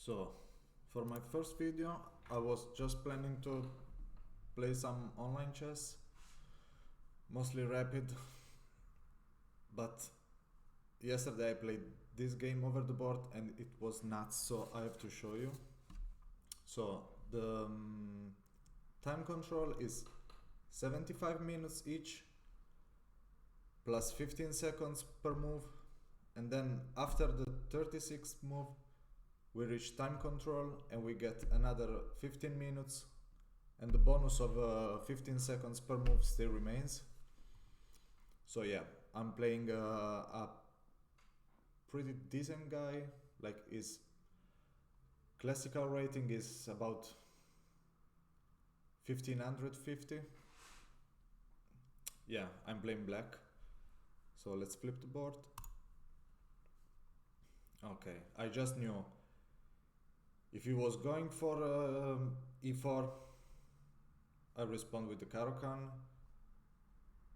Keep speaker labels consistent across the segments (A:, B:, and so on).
A: So, for my first video, I was just planning to play some online chess, mostly rapid, but yesterday I played this game over the board and it was nuts, so I have to show you. So, the time control is 75 minutes each, plus 15 seconds per move, and then after the 36th move, we reach time control and we get another 15 minutes, and the bonus of 15 seconds per move still remains. So yeah, I'm playing a pretty decent guy, like his classical rating is about 1550. Yeah, I'm playing black. So let's flip the board. Okay, I just knew if he was going for e4, I respond with the Caro-Kann,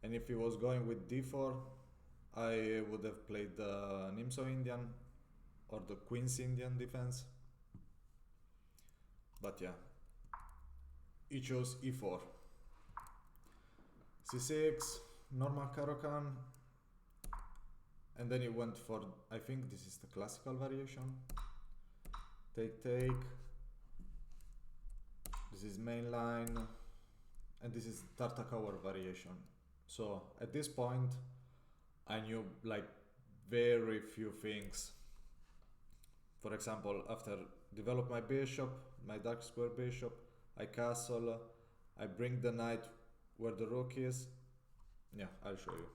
A: and if he was going with d4, I would have played the Nimso Indian or the Queen's Indian defense. But yeah, he chose e4, c6, normal Caro-Kann, and then he went for, I think this is the classical variation, take, this is main line, and this is Tartakower variation. So at this point I knew like very few things. For example, after develop my bishop, my dark square bishop, I castle, I bring the knight where the rook is. Yeah, I'll show you.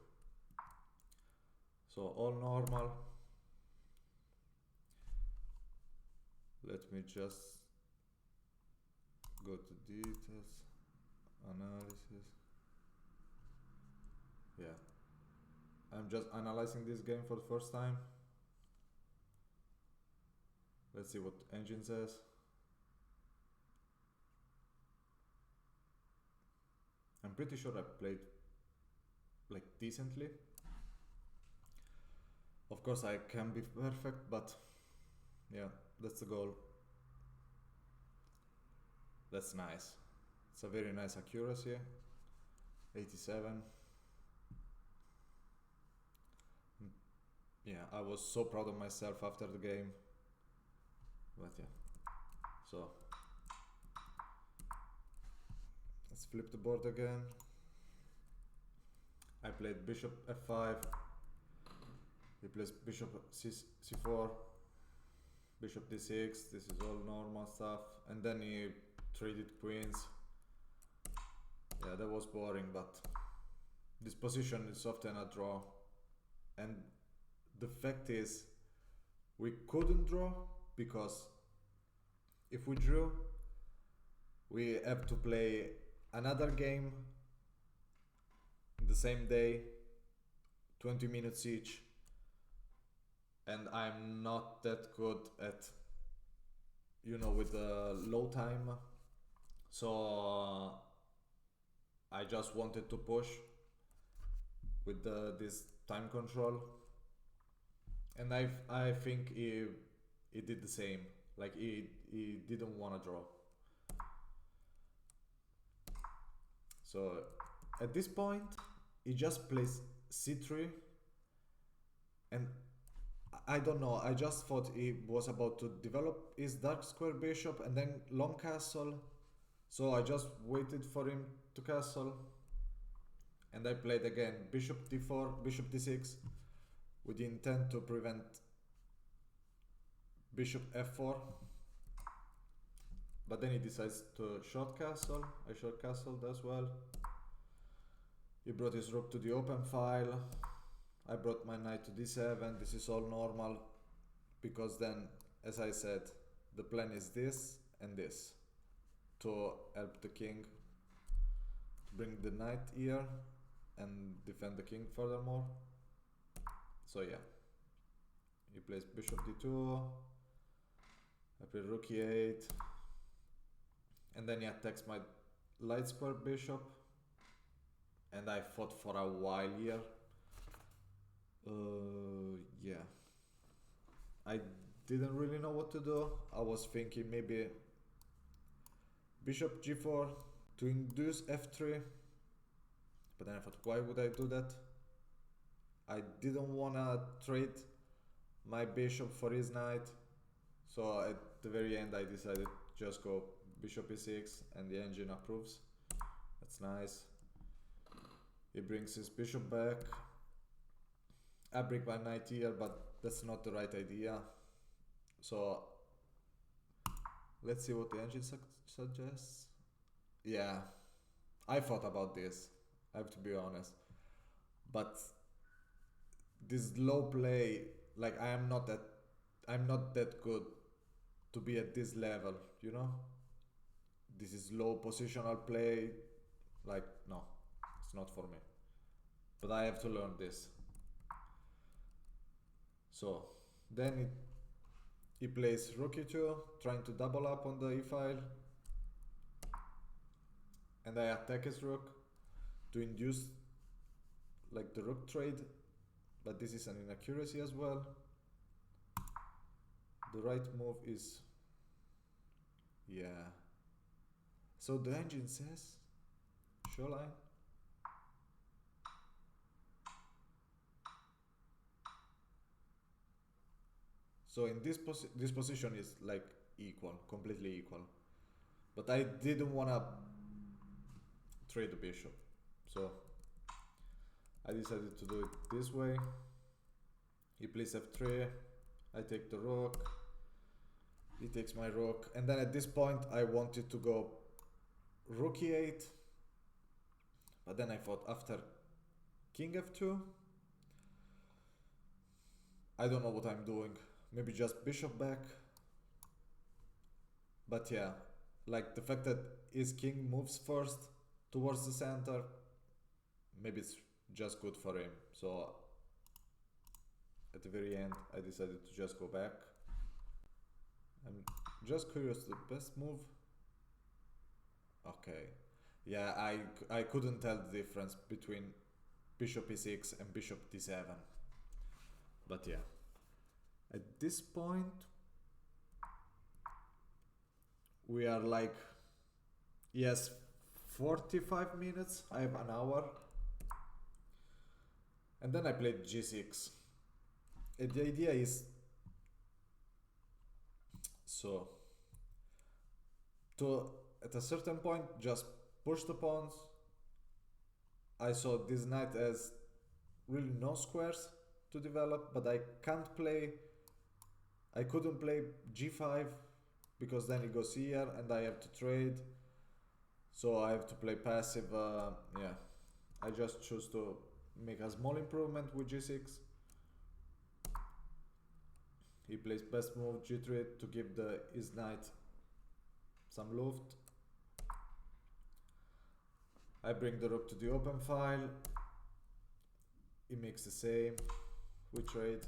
A: So all normal. Let me just go to details, analysis. Yeah, I'm just analyzing this game for the first time. Let's see what engine says. I'm pretty sure I played like decently. Of course I can be perfect, but yeah, that's the goal. That's nice. It's a very nice accuracy. 87. Yeah, I was so proud of myself after the game. But yeah, so let's flip the board again. I played bishop f5. He plays bishop c4, bishop d6. This is all normal stuff, and then he traded queens. Yeah, that was boring, but this position is often a draw, and the fact is we couldn't draw because if we drew, we have to play another game the same day, 20 minutes each, and I'm not that good at, you know, with the low time. So I just wanted to push with this time control, and I think he did the same. Like he didn't want to draw. So at this point he just plays c3, and I don't know, I just thought he was about to develop his dark square bishop and then long castle, so I just waited for him to castle, and I played again bishop d4, bishop d6 with the intent to prevent bishop f4, but then he decides to short castle. I short castled as well. He brought his rook to the open file. I brought my knight to d7. This is all normal, because then, as I said, the plan is this and this to help the king, to bring the knight here and defend the king furthermore. So yeah, he plays bishop d2, I play rook e8, and then he attacks my light square bishop, and I fought for a while here. Yeah, I didn't really know what to do. I was thinking maybe bishop g4 to induce f3, but then I thought, why would I do that? I didn't wanna trade my bishop for his knight, so at the very end I decided to just go bishop e6, and the engine approves. That's nice. He brings his bishop back. I bring my knight here, but that's not the right idea. So let's see what the engine suggests. Yeah, I thought about this, I have to be honest, but this low play, like I'm not that good to be at this level, you know? This is low positional play, like no, it's not for me. But I have to learn this. So then he plays rook e2, trying to double up on the e file, and I attack his rook to induce like the rook trade, but this is an inaccuracy as well. The right move is, yeah. So the engine says showline. So in this position is like equal, completely equal. But I didn't wanna trade the bishop, so I decided to do it this way. He plays f3, I take the rook, he takes my rook, and then at this point I wanted to go rook e8, but then I thought after king f2, I don't know what I'm doing, maybe just bishop back. But yeah, like the fact that his king moves first towards the center, maybe it's just good for him. So at the very end I decided to just go back. I'm just curious, the best move? Okay, yeah, I couldn't tell the difference between bishop e6 and bishop d7, but yeah, at this point we are like, yes, 45 minutes, I have an hour, and then I played g6, and the idea is so to at a certain point just push the pawns. I saw this knight as really no squares to develop, but I couldn't play g5 because then he goes here and I have to trade, so I have to play passive. Yeah, I just choose to make a small improvement with g6. He plays best move g3 to give his knight some loft. I bring the rook to the open file. He makes the same. We trade.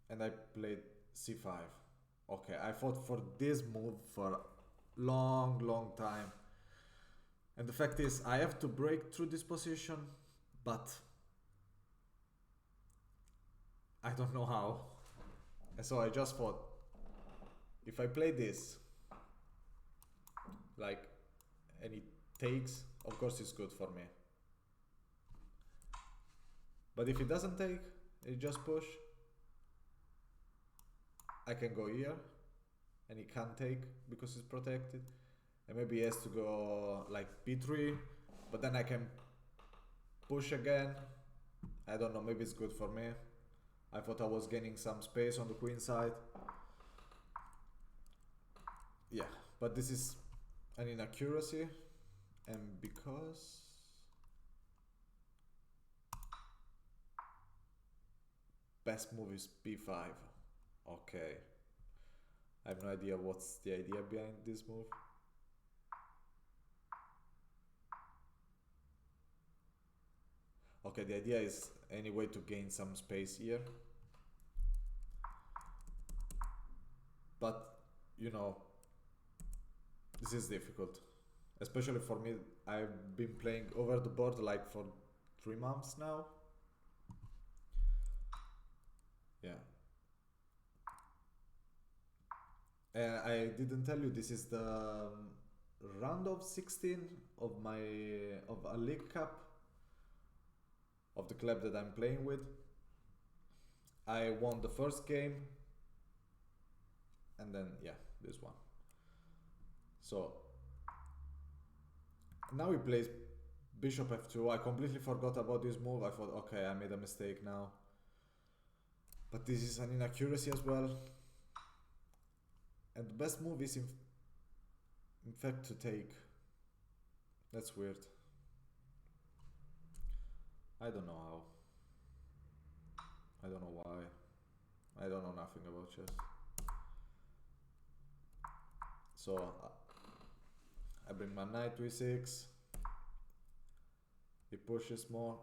A: And I played c5. Okay, I fought for this move for a long time. And the fact is, I have to break through this position, but I don't know how. And so I just thought, if I play this, like, and it takes, of course it's good for me. But if it doesn't take, it just push, I can go here, and he can't take because it's protected. And maybe he has to go like b3, but then I can push again. I don't know, maybe it's good for me. I thought I was gaining some space on the queen side. Yeah, but this is an inaccuracy, and because best move is b5. Okay, I have no idea what's the idea behind this move. Okay, the idea is anyway to gain some space here, but you know, this is difficult, especially for me. I've been playing over the board like for 3 months now. Yeah. I didn't tell you, this is the round of 16 of a League Cup of the club that I'm playing with. I won the first game, and then yeah, this one. So now he plays bishop f2. I completely forgot about this move. I thought, okay, I made a mistake now. But this is an inaccuracy as well. And the best move is in fact to take. That's weird. I don't know how. I don't know why. I don't know nothing about chess. So I bring my knight to e6. He pushes more,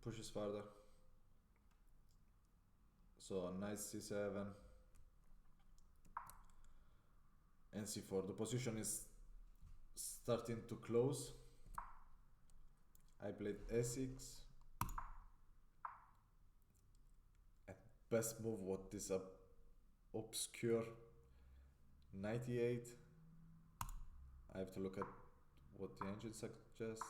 A: pushes further. So knight c7 and c4. The position is starting to close. I played a6. Best move, what is a obscure knight e8. I have to look at what the engine suggests.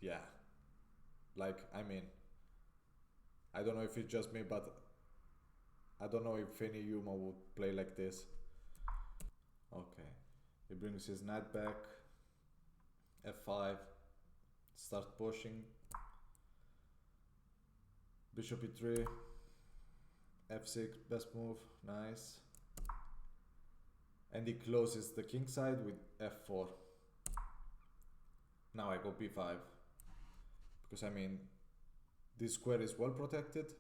A: Yeah, like, I mean, I don't know if it's just me, but I don't know if any human would play like this. Okay, he brings his knight back, f5, start pushing, bishop e3, f6, best move, nice. And he closes the king side with f4. Now I go b5, because I mean, this square is well protected,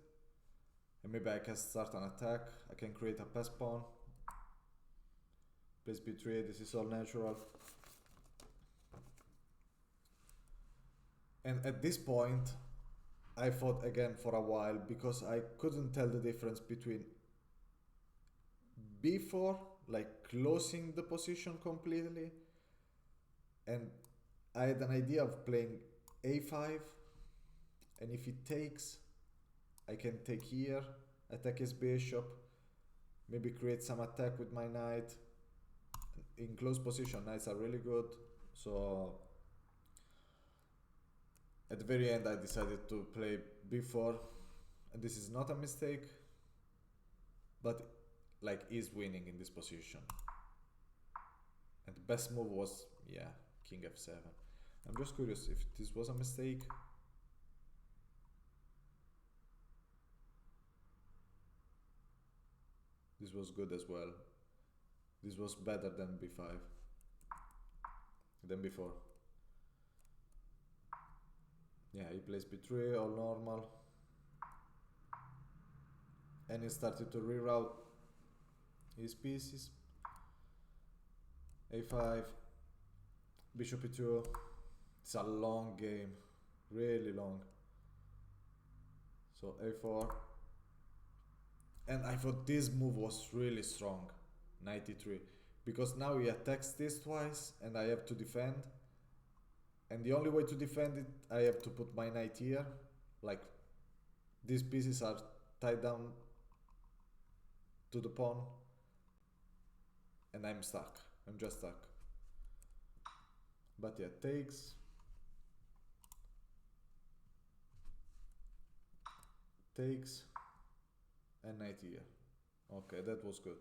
A: and maybe I can start an attack. I can create a pass pawn, plays b3, this is all natural. And at this point, I fought again for a while, because I couldn't tell the difference between b4, like closing the position completely, and I had an idea of playing a5, and if he takes, I can take here, attack his bishop, maybe create some attack with my knight. In close position, knights are really good, so at the very end I decided to play b4, and this is not a mistake, but like is winning in this position. And the best move was, yeah, king f7. I'm just curious if this was a mistake. This was good as well. This was better than b5, than before. Yeah, he plays b3, all normal. And he started to reroute his pieces. a5, bishop e2. It's a long game, really long. So a4. And I thought this move was really strong, knight e3, because now he attacks this twice and I have to defend. And the only way to defend it, I have to put my knight here. Like, these pieces are tied down to the pawn, and I'm stuck. I'm just stuck. But yeah, takes. Takes. And knight here. Okay, that was good.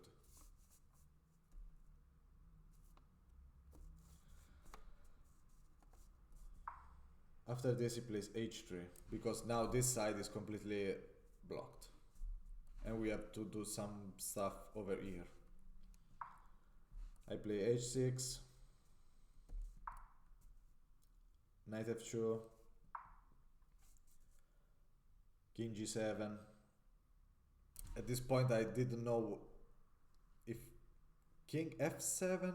A: After this he plays h3, because now this side is completely blocked. And we have to do some stuff over here. I play h6, knight f2, king g7. At this point I didn't know if king f7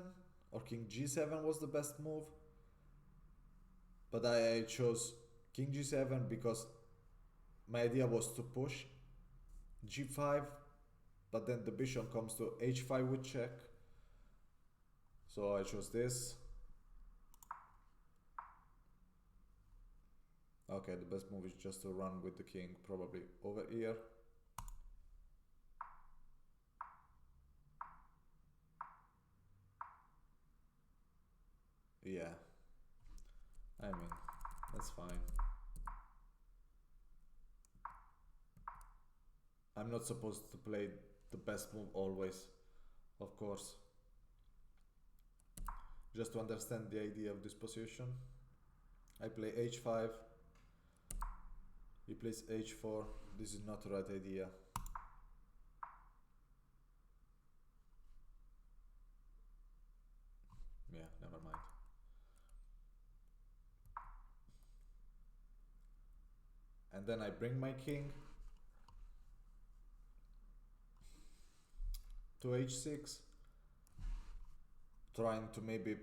A: or king g7 was the best move, but I chose king g7 because my idea was to push g5, but then the bishop comes to h5 with check, so I chose this. Okay, the best move is just to run with the king, probably over here. That's fine. I'm not supposed to play the best move always, of course. Just to understand the idea of this position, I play h5, he plays h4. This is not the right idea. Yeah, never mind. And then I bring my king to h6, trying to maybe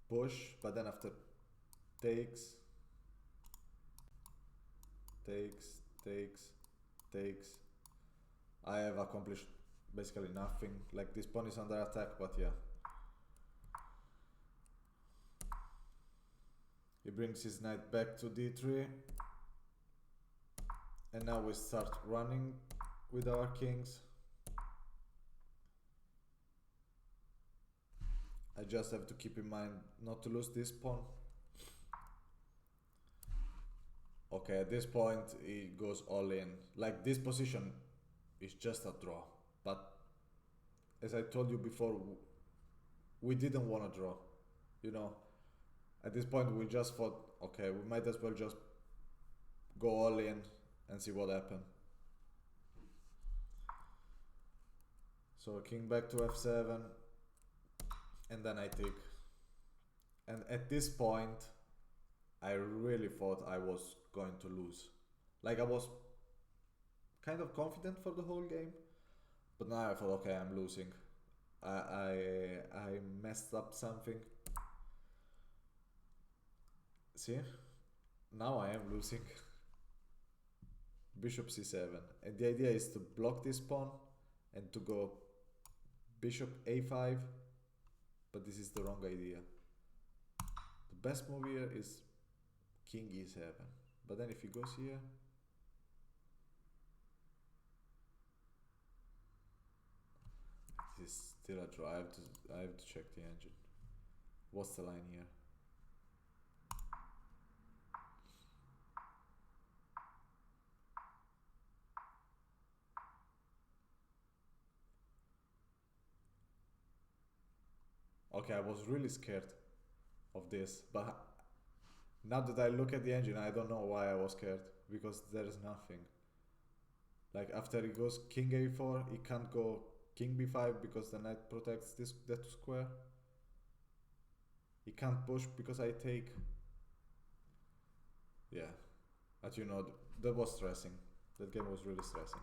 A: push, but then after takes, I have accomplished basically nothing. Like, this pawn is under attack, but yeah. He brings his knight back to d3. And now we start running with our kings. I just have to keep in mind not to lose this pawn. Okay, at this point he goes all in. Like, this position is just a draw. But as I told you before, we didn't want to draw. You know, at this point we just thought, okay, we might as well just go all in and see what happens. So king back to f7, and then I take. And at this point, I really thought I was going to lose. Like, I was kind of confident for the whole game, but now I thought, okay, I'm losing. I messed up something. See? Now I am losing. Bishop c7, and the idea is to block this pawn and to go bishop a5, but this is the wrong idea. The best move here is king e7, but then if he goes here, this is still a draw. I have to check the engine. What's the line here? Okay, I was really scared of this, but now that I look at the engine, I don't know why I was scared, because there's nothing. Like, after he goes king a4, he can't go king b5 because the knight protects that square. He can't push because I take. Yeah, but you know, that was stressing. That game was really stressing.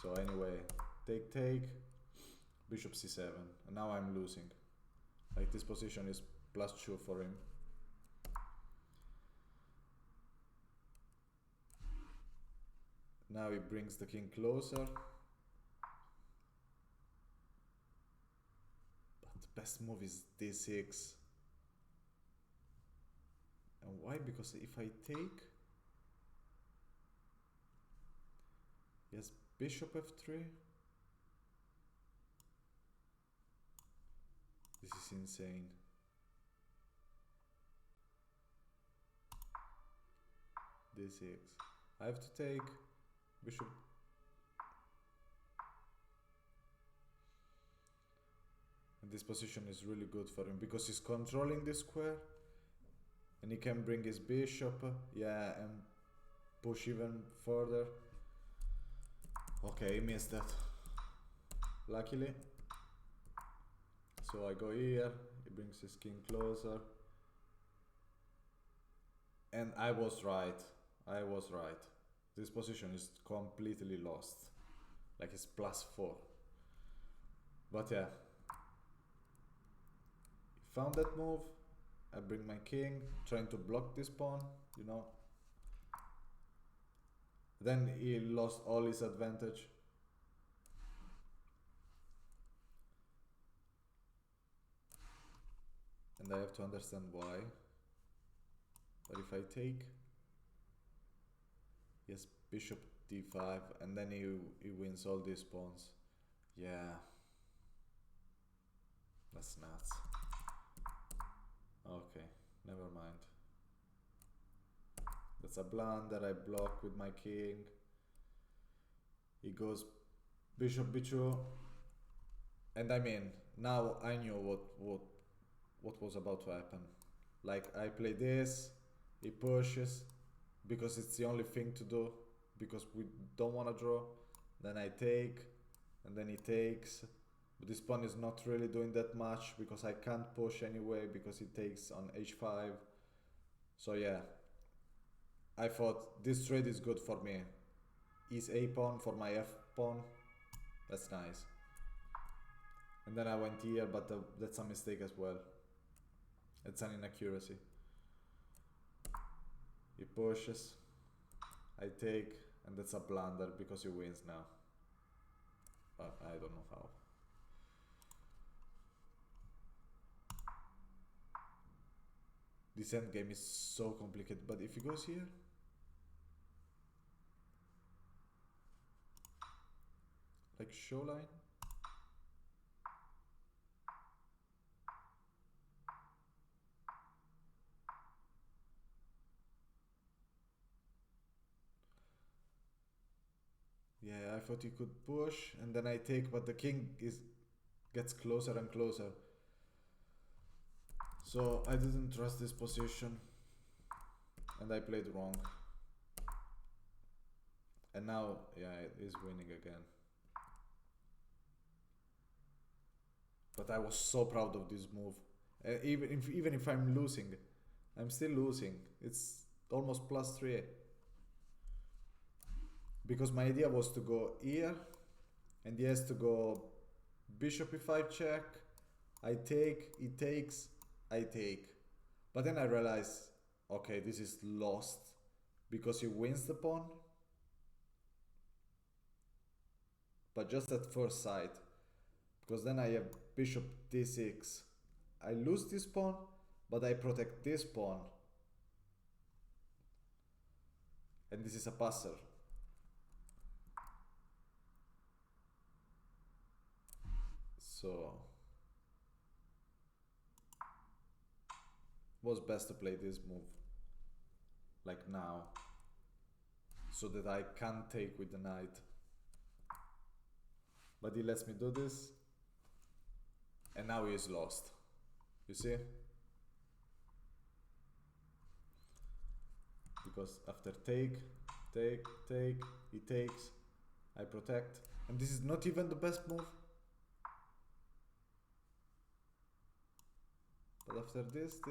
A: So anyway, take, bishop c7, and now I'm losing. Like, this position is +2 for him. Now he brings the king closer. But the best move is d6. And why? Because if I take, yes, bishop f3. This is insane. d6. I have to take bishop. And this position is really good for him because he's controlling this square. And he can bring his bishop, yeah, and push even further. Okay, he missed that. Luckily. So I go here, he brings his king closer. And I was right. I was right. This position is completely lost. Like, it's +4. But yeah. He found that move. I bring my king, trying to block this pawn, you know. Then he lost all his advantage. And I have to understand why. But if I take, yes, bishop d5, and then he wins all these pawns. Yeah. That's nuts. Okay, never mind. That's a blunder. I block with my king. He goes bishop b2, and I mean, now I knew what was about to happen. Like, I play this, he pushes, because it's the only thing to do, because we don't want to draw. Then I take, and then he takes, but this pawn is not really doing that much, because I can't push anyway, because he takes on h5. So yeah, I thought this trade is good for me. Is a pawn for my f pawn, that's nice. And then I went here, but that's a mistake as well. It's an inaccuracy. He pushes, I take, and that's a blunder because he wins now. But I don't know how. This endgame is so complicated, but if he goes here, like show line, yeah, I thought he could push, and then I take, but the king gets closer and closer. So I didn't trust this position, and I played wrong. And now, yeah, it is winning again. But I was so proud of this move. Even if I'm losing, I'm still losing. It's almost +3. Because my idea was to go here, and he has to go bishop e5 check, I take, he takes, I take. But then I realized, okay, this is lost, because he wins the pawn, but just at first sight. Because then I have bishop d6, I lose this pawn, but I protect this pawn, and this is a passer. So was best to play this move like now, so that I can't take with the knight. But he lets me do this, and now he is lost. You see? Because after take, he takes, I protect, and this is not even the best move. But after this, I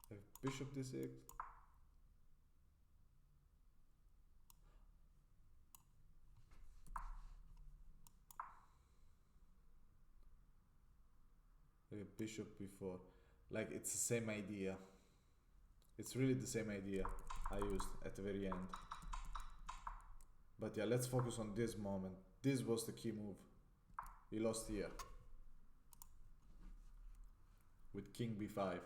A: have bishop d6. I have bishop b4. Like, it's the same idea. It's really the same idea I used at the very end. But yeah, let's focus on this moment. This was the key move. He lost here with king b5,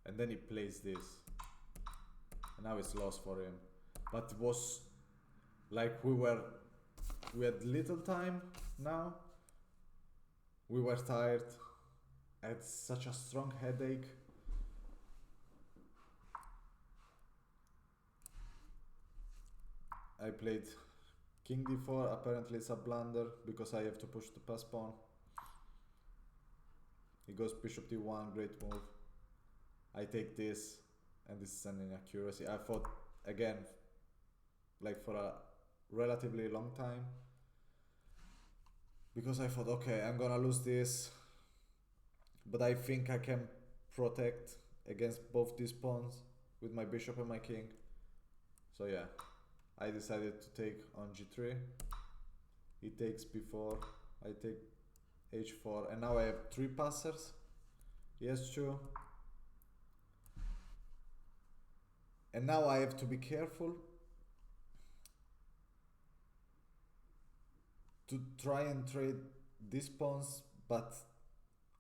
A: and then he plays this, and now it's lost for him. But it was like we had little time now. We were tired. I had such a strong headache. I played king d4, apparently it's a blunder because I have to push the pass pawn. He goes bishop d1, great move. I take this, and this is an inaccuracy. I fought again, like for a relatively long time, because I thought, okay, I'm gonna lose this, but I think I can protect against both these pawns with my bishop and my king. So yeah, I decided to take on g3. He takes b4, I take h4, and now I have 3 passers. He has 2. And now I have to be careful to try and trade these pawns, but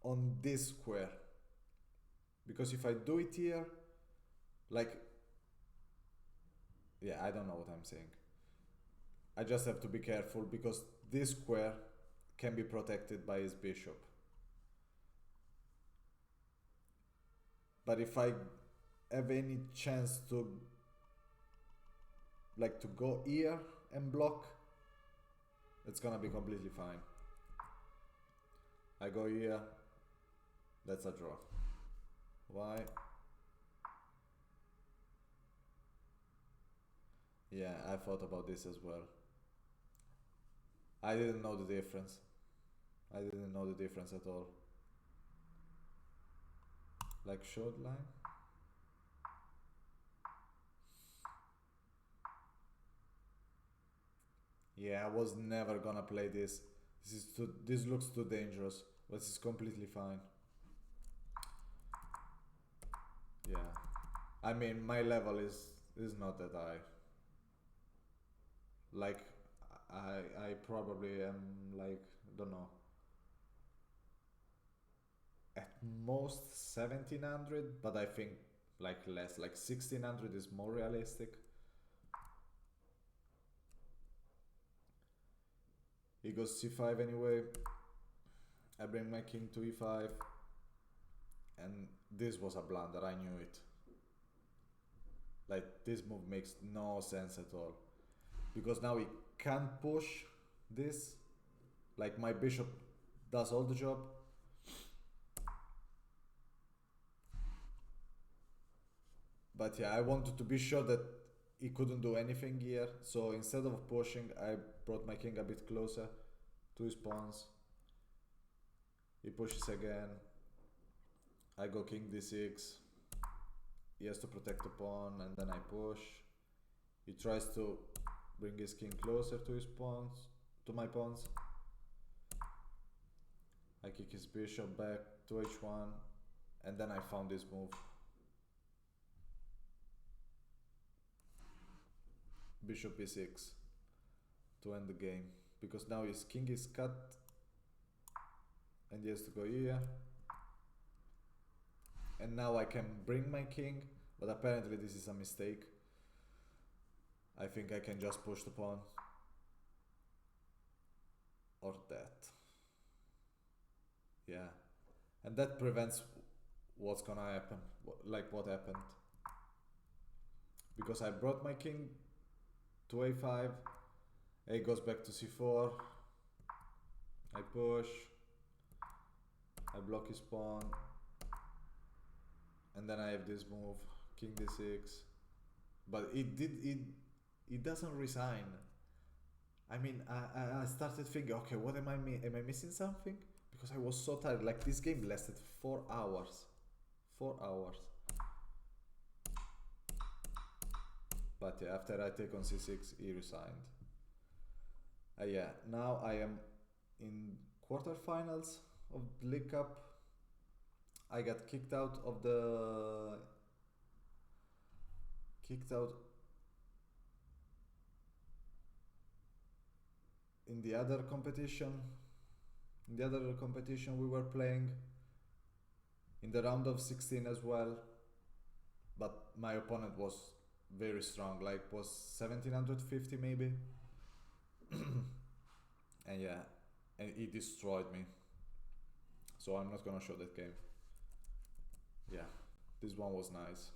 A: on this square. Because if I do it here, like, yeah, I don't know what I'm saying. I just have to be careful because this square can be protected by his bishop. But if I have any chance to like to go here and block, it's gonna be completely fine. I go here, that's a draw. Why? Yeah, I thought about this as well. I didn't know the difference. I didn't know the difference at all. Like short line? Yeah, I was never gonna play this. This looks too dangerous, but it's completely fine. Yeah. I mean, my level is not that high. Like I probably am like, don't know, at most 1700, but I think like less, like 1600 is more realistic. He goes c5 anyway. I bring my king to e5, and this was a blunder, I knew it. Like, this move makes no sense at all, because now he can't push this. Like, my bishop does all the job. But yeah, I wanted to be sure that he couldn't do anything here, so instead of pushing, I brought my king a bit closer to his pawns. He pushes again. I go king d6. He has to protect the pawn, and then I push. He tries to bring his king closer to his pawns, to my pawns. I kick his bishop back to h1, and then I found this move. Bishop e6 to end the game, because now his king is cut and he has to go here, and now I can bring my king, but apparently this is a mistake. I think I can just push the pawn or that. Yeah, and that prevents what's gonna happen, like what happened, because I brought my king to a5, a goes back to c4, I push, I block his pawn, and then I have this move, king d6, but it doesn't resign. I mean, I started thinking, okay, what am I missing something? Because I was so tired. Like, this game lasted 4 hours. 4 hours. But yeah, after I take on c6, he resigned. Yeah, now I am in quarterfinals of the League Cup. I got kicked out of the... in the other competition. In the other competition we were playing, in the round of 16 as well, but my opponent was very strong, like was 1750 maybe. And yeah, and he destroyed me, so I'm not gonna show that game. Yeah, this one was nice.